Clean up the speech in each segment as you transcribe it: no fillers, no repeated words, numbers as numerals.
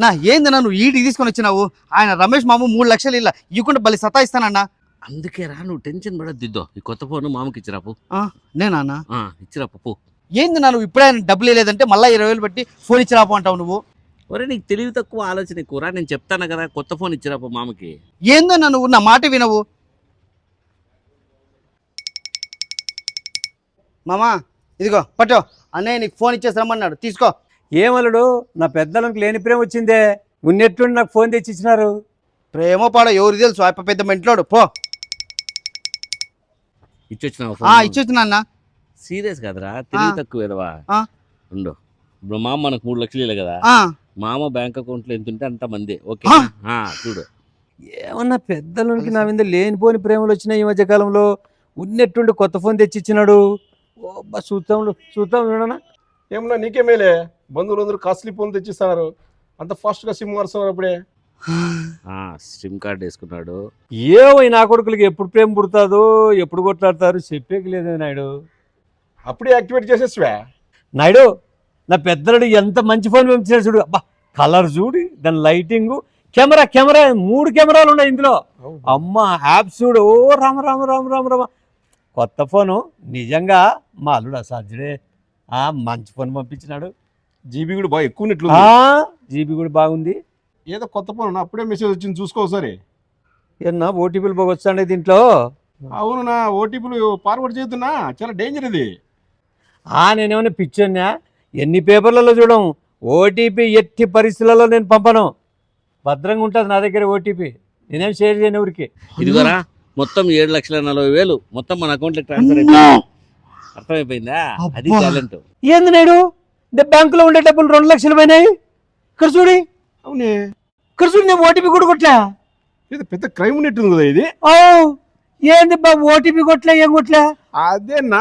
నా ఏందన్నా నువ్వు ఈడికి తీసుకొని వచ్చినావు? ఆయన రమేష్ మామ 3 లక్షలు ఇలా ఇవ్వకుండా బలి సతాయిస్తానన్నా. అందుకే రా, నువ్వు టెన్షన్ పడద్దిద్దో. ఈ కొత్త ఫోన్ మామకి ఇచ్చిరాపు. నేనా? ఇచ్చిరాపు పో. ఏందన్నా నువ్వు ఇప్పుడే ఆయన డబ్బులు లేదంటే మళ్ళీ 20,000 పెట్టి ఫోన్ ఇచ్చిరాపు అంటావు నువ్వు? ఒరే నీకు తెలివి తక్కువ ఆలోచన ఎక్కువరా. నేను చెప్తాను కదా, కొత్త ఫోన్ ఇచ్చిరాపు మామకి. ఏందన్నా నువ్వు నా మాట వినవు? మామా ఇదిగో పట్టో, అన్నయ్య నీకు ఫోన్ ఇచ్చేసి రమ్మన్నాడు, తీసుకో. ఏమలుడు, నా పెద్దలకు లేని ప్రేమ వచ్చిందే. ఉన్నట్టుండి నాకు ఫోన్ తెచ్చి ఇచ్చినారు. ప్రేమో పాడో ఎవరు తెలుసు, అప్ప పెద్ద మెంట్లోడు పో. ఇచ్చొచ్చినా ఇచ్చొచ్చినా అన్న. సీరియస్ కదరా, తెలివి తక్కువ ఏదవా. ఉండు, ఇప్పుడు మామ మనకు 3 లక్షలు ఇవ్వలే కదా, మామ బ్యాంక్ అకౌంట్ లో ఎంత ఉంటే అంత మంది. ఓకే చూడు. ఏమన్నా పెద్దలకి నా మీద లేనిపోని ప్రేమలు వచ్చినాయి ఈ మధ్య కాలంలో. ఉన్నట్టుండి కొత్త ఫోన్ తెచ్చి ఇచ్చినాడు. చూద్దాం చూడనా. ఏమన్నా నీకేమేలే, బంధువులందరూ కాస్ట్లీ ఫోన్ తెచ్చిస్తున్నారు. అంత ఫాస్ట్గా సిమ్ మారుస్తున్నారు అప్పుడే. సిమ్ కార్డ్ వేసుకున్నాడు. ఏమో నా కొడుకులకి ఎప్పుడు ప్రేమ పుడతాదో, ఎప్పుడు కొట్లాడతారు చెప్పేకి లేదే నాయుడు. అప్పుడే యాక్టివేట్ చేసేసివా నాయుడు? నా పెద్దలుడు ఎంత మంచి ఫోన్ పంపించాడు చూడు. అబ్బా, కలర్ చూడు, దాని లైటింగ్, కెమెరా 3 కెమెరాలు ఉన్నాయి ఇందులో. అమ్మ యాప్స్ చూడు, ఓ రామ రామ రామ రామ రామ. కొత్త ఫోను నిజంగా మా అల్లుడు అసాధ్యుడే. మంచి ఫోన్ పంపించినాడు. జీబీ కూడా బాగా ఎక్కువ ఉన్నట్లు. జీబీ కూడా బాగుంది. ఏదో కొత్త ఫోన్ అప్పుడే మెసేజ్ వచ్చింది, చూసుకో ఒకసారి. ఏమన్నా ఓటీపీలు బాగా వస్తాండే దీంట్లో? అవును, నా ఓటీపీలు ఫార్వర్డ్ చేస్తున్నా, చాలా డేంజర్ ఇది. నేనేమన్నా పిచ్చోన్నా? ఎన్ని పేపర్లలో చూడం, ఓటీపీ ఎట్టి పరిస్థితులలో నేను పంపను. భద్రంగా ఉంటుంది నా దగ్గర ఓటీపీ. నేనేం షేర్ చేయను ఎవరికి. ఇదిగోరా, మొత్తం 7,40,000 మొత్తం మన అకౌంట్ లో ట్రాన్స్ఫర్ అయిపోయింది. అర్థమైపోయిందా? అది టాలెంట్. ఏంది నాయుడు, బ్యాంకులో ఉండే డబ్బులు 2 లక్షలు పోయినాయి. ఇక్కడ చూడి. అవునే, ఇక్కడ చూడు, నేను ఓటీపీ కూడా కొట్లా. ఇది పెద్ద క్రైమ్ ఉన్నట్టుంది కదా ఇది. ఏంది బాబు, ఓటీపీ కొట్లే, ఏం కొట్లే? అదే నా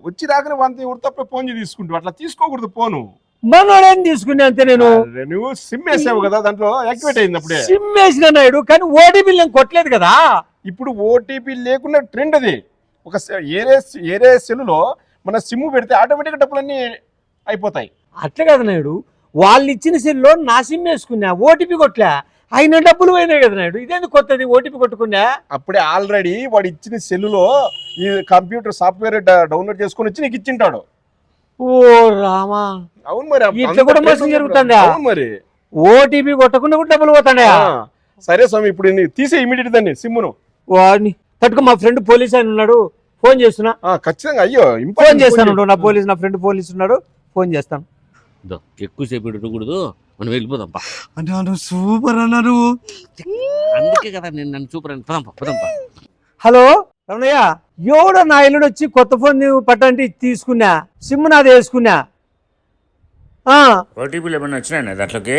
వచ్చి రాకనే వంత ఉడతప్పే ఫోన్ తీసుకుంటూ అట్లా తీసుకోకూడదు ఫోను. మనోడేం తీసుకునే అంతే. నేను నువ్వు సిమ్ వేసావు కదా, దాంట్లో యాక్టివేట్ అయింది. అప్పుడే సిమ్ వేసిన నాయుడు, కానీ ఓటీపీ నేను కొట్టలేదు కదా. ఇప్పుడు ఓటీపీ లేకుండా ట్రెండ్ అది. ఒక ఏరే సెల్లులో మన సిమ్ పెడితే ఆటోమేటిక్గా డబ్బులన్నీ అయిపోతాయి. అట్లా కదా నాయుడు, వాళ్ళు ఇచ్చిన సెల్లో నా సిమ్ వేసుకున్నా, ఓటీపీ కొట్లా, అయిన డబ్బులు పోయినాయి కదా నాయుడు. ఇదేంది కొత్తది ఓటీపీ కొట్టుకున్నా? అప్పుడే ఆల్రెడీ వాడు ఇచ్చిన సెల్లులో ఈ కంప్యూటర్ సాఫ్ట్వేర్ డౌన్లోడ్ చేసుకుని వచ్చి నీకు ఇచ్చింటాడు. ఓ రామా, అవును మరి, ఇట్లా కూడా మోసం జరుగుతుందా? మరి ఓటీపీ కొట్టకుండా కూడా డబ్బులు పోతాడా? సరే స్వామి, ఇప్పుడు తీసే ఇమీడియట్ దాన్ని సిమ్మును. వాడిని తట్టుకో, మా ఫ్రెండ్ పోలీస్ ఆయన ఉన్నాడు, ఫోన్ చేస్తున్నా. ఖచ్చితంగా, అయ్యో ఫోన్ చేస్తాను. నా ఫ్రెండ్ పోలీస్ ఉన్నాడు, ఫోన్ చేస్తాను. ఎక్కువసేపు ఇడకూడదు, మనం వెళ్ళిపోదాంపా. అన్నా సూపర్ అన్నారు. అందుకే కదా నేను నన్ను సూపర్ అని పదంపా. హలో రమణయ్య, ఎవడో నా ఇల్లుడు వచ్చి కొత్త ఫోన్ పట్టంటే తీసుకున్నా, సిమ్ నాది వేసుకున్నా. ఓటీపీలు ఏమన్నా వచ్చినాయి దాంట్లోకి?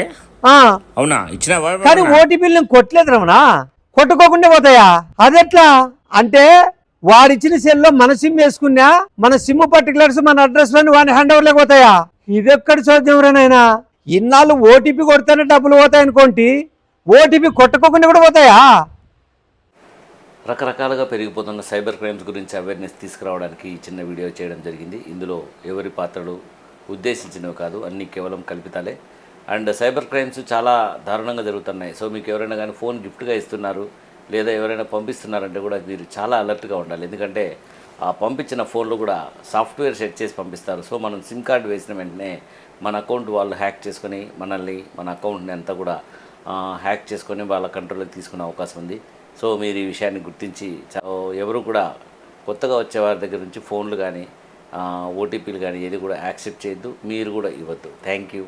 అవునా, ఇచ్చినావా? కానీ ఓటీపీలు నేను కొట్టలేదు రమణ, కొట్టుకోకుండా పోతాయా? అదెట్లా అంటే, వాడిచ్చిన సెల్లో మన సిమ్ వేసుకున్నా, మన సిమ్ పర్టికులర్స్ మన అడ్రస్ లోని వాడి హ్యాండ్ ఓవర్ లేకపోతాయా? ఇదెక్కడి చోద్యంరానైనా. ఇన్నాళ్ళు ఓటీపీ కొడితేనే డబ్బులు పోతాయి అనుకోండి, ఓటీపీ కొట్టుకోకుండా కూడా పోతాయా? రకరకాలుగా పెరిగిపోతున్న సైబర్ క్రైమ్స్ గురించి అవేర్నెస్ తీసుకురావడానికి ఈ చిన్న వీడియో చేయడం జరిగింది. ఇందులో ఎవరి పాత్రలు ఉద్దేశించినవి కాదు, అన్నీ కేవలం కల్పితాలే. అండ్ సైబర్ క్రైమ్స్ చాలా దారుణంగా జరుగుతున్నాయి. సో మీకు ఎవరైనా కానీ ఫోన్ గిఫ్ట్గా ఇస్తున్నారు లేదా ఎవరైనా పంపిస్తున్నారంటే కూడా మీరు చాలా అలర్ట్గా ఉండాలి. ఎందుకంటే ఆ పంపించిన ఫోన్లో కూడా సాఫ్ట్వేర్ సెట్ చేసి పంపిస్తారు. సో మనం సిమ్ కార్డు వేసిన వెంటనే మన అకౌంట్ వాళ్ళు హ్యాక్ చేసుకొని మనల్ని, మన అకౌంట్ని అంతా కూడా హ్యాక్ చేసుకొని వాళ్ళ కంట్రోల్లోకి తీసుకునే అవకాశం ఉంది. సో మీరు ఈ విషయాన్ని గుర్తించి ఎవరు కూడా కొత్తగా వచ్చే వారి దగ్గర నుంచి ఫోన్లు కానీ ఓటీపీలు కానీ ఏది కూడా యాక్సెప్ట్ చేయొద్దు, మీరు కూడా ఇవ్వద్దు. Thank you.